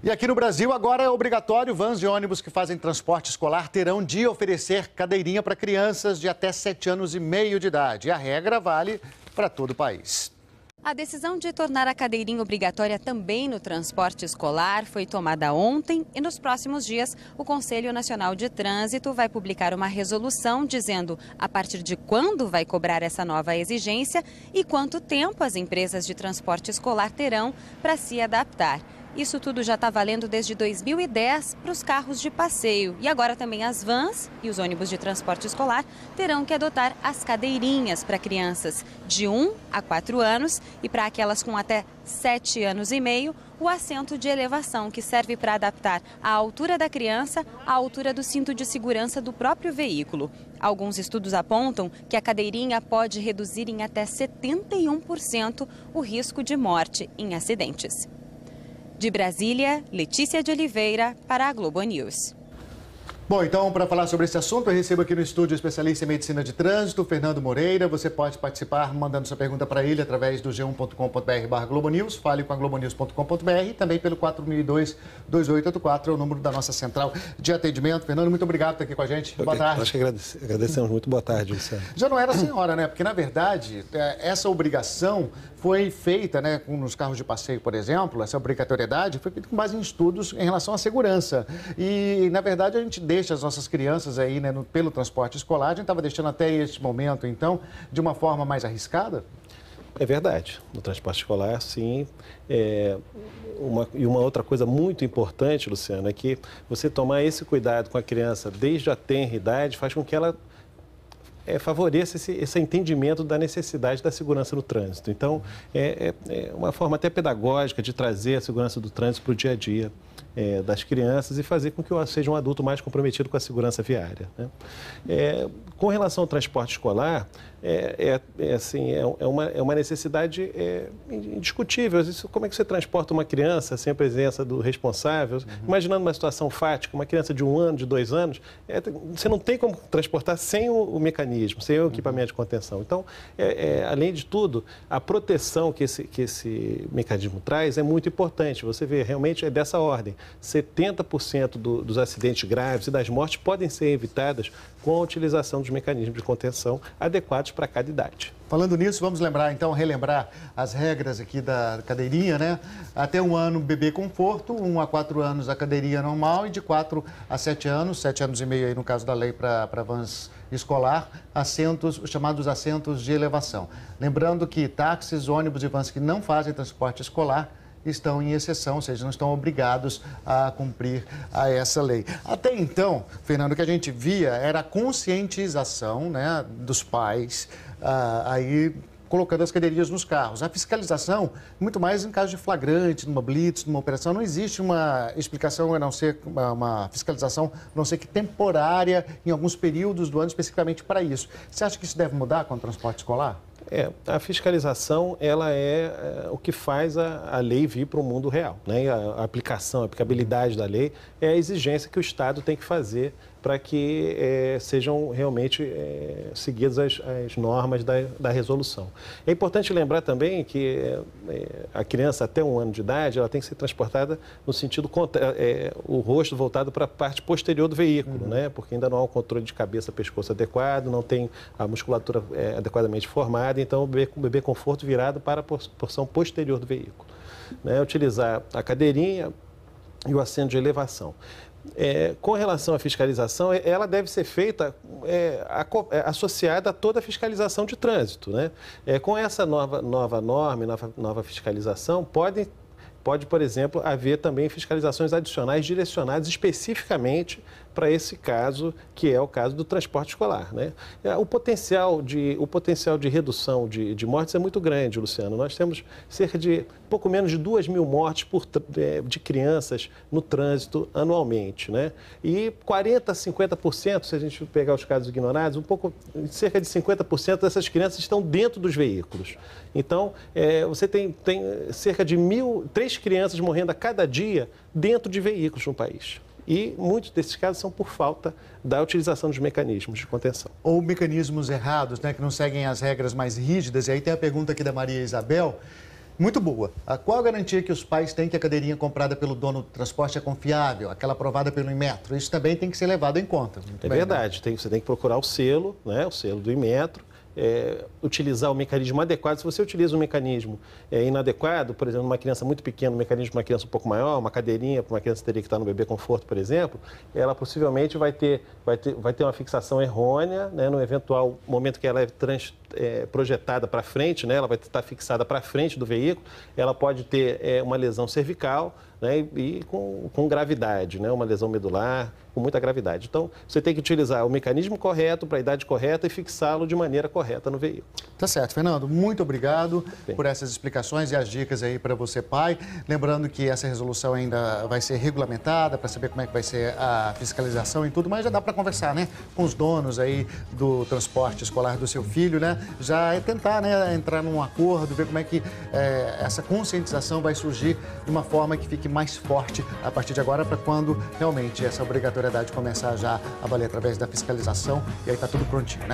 E aqui no Brasil, agora é obrigatório, vans de ônibus que fazem transporte escolar terão de oferecer cadeirinha para crianças de até 7 anos e meio de idade. E a regra vale para todo o país. A decisão de tornar a cadeirinha obrigatória também no transporte escolar foi tomada ontem e nos próximos dias o Conselho Nacional de Trânsito vai publicar uma resolução dizendo a partir de quando vai cobrar essa nova exigência e quanto tempo as empresas de transporte escolar terão para se adaptar. Isso tudo já está valendo desde 2010 para os carros de passeio. E agora também as vans e os ônibus de transporte escolar terão que adotar as cadeirinhas para crianças de 1 a 4 anos e para aquelas com até 7 anos e meio, o assento de elevação, que serve para adaptar a altura da criança à altura do cinto de segurança do próprio veículo. Alguns estudos apontam que a cadeirinha pode reduzir em até 71% o risco de morte em acidentes. De Brasília, Letícia de Oliveira para a Globo News. Bom, então, para falar sobre esse assunto, eu recebo aqui no estúdio o especialista em medicina de trânsito, Fernando Moreira. Você pode participar mandando sua pergunta para ele através do g1.com.br/globonews, fale com a globonews.com.br e também pelo 4002-2884, é o número da nossa central de atendimento. Fernando, muito obrigado por estar aqui com a gente. Boa tarde. Nós que agradecemos muito. Boa tarde, Luciano. Já não era a senhora, né? Porque, na verdade, essa obrigação foi feita, né, nos carros de passeio, por exemplo, essa obrigatoriedade foi feita com base em estudos em relação à segurança. E, na verdade, a gente deixa as nossas crianças aí, né, pelo transporte escolar, a gente estava deixando até este momento, então, de uma forma mais arriscada? É verdade. No transporte escolar, sim. E uma outra coisa muito importante, Luciano, é que você tomar esse cuidado com a criança desde a tenra idade faz com que ela favoreça esse entendimento da necessidade da segurança no trânsito. Então, é uma forma até pedagógica de trazer a segurança do trânsito para o dia a dia das crianças e fazer com que eu seja um adulto mais comprometido com a segurança viária, né? Com relação ao transporte escolar, é uma necessidade indiscutível. Como é que você transporta uma criança sem a presença do responsável? Imaginando uma situação fática, uma criança de 1 ano, de 2 anos, você não tem como transportar sem o mecanismo, sem o equipamento de contenção. Então, além de tudo, a proteção que esse mecanismo traz é muito importante. Você vê, realmente é dessa ordem. 70% dos acidentes graves e das mortes podem ser evitadas com a utilização dos mecanismos de contenção adequados para cada idade. Falando nisso, vamos lembrar, então, relembrar as regras aqui da cadeirinha, né? Até 1 ano, bebê conforto, 1 a 4 anos, a cadeirinha normal e de 4 a 7 anos, 7 anos e meio aí no caso da lei para vans escolar, assentos, chamados assentos de elevação. Lembrando que táxis, ônibus e vans que não fazem transporte escolar estão em exceção, ou seja, não estão obrigados a cumprir a essa lei. Até então, Fernando, o que a gente via era a conscientização, né, dos pais, aí colocando as cadeirinhas nos carros. A fiscalização, muito mais em caso de flagrante, numa blitz, numa operação, não existe uma explicação, a não ser uma fiscalização, a não ser que temporária, em alguns períodos do ano, especificamente para isso. Você acha que isso deve mudar com o transporte escolar? A fiscalização, ela é o que faz a lei vir para o mundo real, né? A aplicação, a aplicabilidade da lei é a exigência que o Estado tem que fazer para que sejam realmente seguidas as normas da resolução. É importante lembrar também que a criança até 1 ano de idade, ela tem que ser transportada no sentido o rosto voltado para a parte posterior do veículo, né? Porque ainda não há um controle de cabeça-pescoço adequado, não tem a musculatura adequadamente formada, então o bebê conforto virado para a porção posterior do veículo, né? Utilizar a cadeirinha e o assento de elevação. Com relação à fiscalização, ela deve ser feita associada a toda a fiscalização de trânsito, né? Com essa nova norma, nova fiscalização, pode, por exemplo, haver também fiscalizações adicionais direcionadas especificamente para esse caso, que é o caso do transporte escolar, né? O potencial de redução de mortes é muito grande, Luciano. Nós temos cerca de pouco menos de 2.000 mortes de crianças no trânsito anualmente, né? E 40% a 50%, se a gente pegar os casos ignorados, cerca de 50% dessas crianças estão dentro dos veículos. Então, você tem cerca de 3 crianças morrendo a cada dia dentro de veículos no país. E muitos desses casos são por falta da utilização dos mecanismos de contenção. Ou mecanismos errados, né, que não seguem as regras mais rígidas. E aí tem a pergunta aqui da Maria Isabel. Muito boa. Qual a garantia que os pais têm que a cadeirinha comprada pelo dono do transporte é confiável, aquela aprovada pelo Inmetro? Isso também tem que ser levado em conta. É verdade, você tem que procurar o selo, né, o selo do Inmetro, utilizar o mecanismo adequado. Se você utiliza um mecanismo inadequado, por exemplo, uma criança muito pequena, um mecanismo para uma criança um pouco maior, uma cadeirinha para uma criança que teria que estar no bebê conforto, por exemplo, ela possivelmente vai ter uma fixação errônea, né, no eventual momento que ela é projetada para frente, né, ela vai estar fixada para frente do veículo, ela pode ter uma lesão cervical, né, e com gravidade, né, uma lesão medular com muita gravidade. Então, você tem que utilizar o mecanismo correto, para a idade correta e fixá-lo de maneira correta no veículo. Tá certo, Fernando. Muito obrigado por essas explicações e as dicas aí para você, pai. Lembrando que essa resolução ainda vai ser regulamentada para saber como é que vai ser a fiscalização e tudo, mas já dá para conversar, né, com os donos aí do transporte escolar do seu filho, né? Já tentar, né, entrar num acordo, ver como é que essa conscientização vai surgir de uma forma que fique mais forte a partir de agora, para quando realmente essa obrigatoriedade começar já a valer através da fiscalização, e aí tá tudo prontinho, né?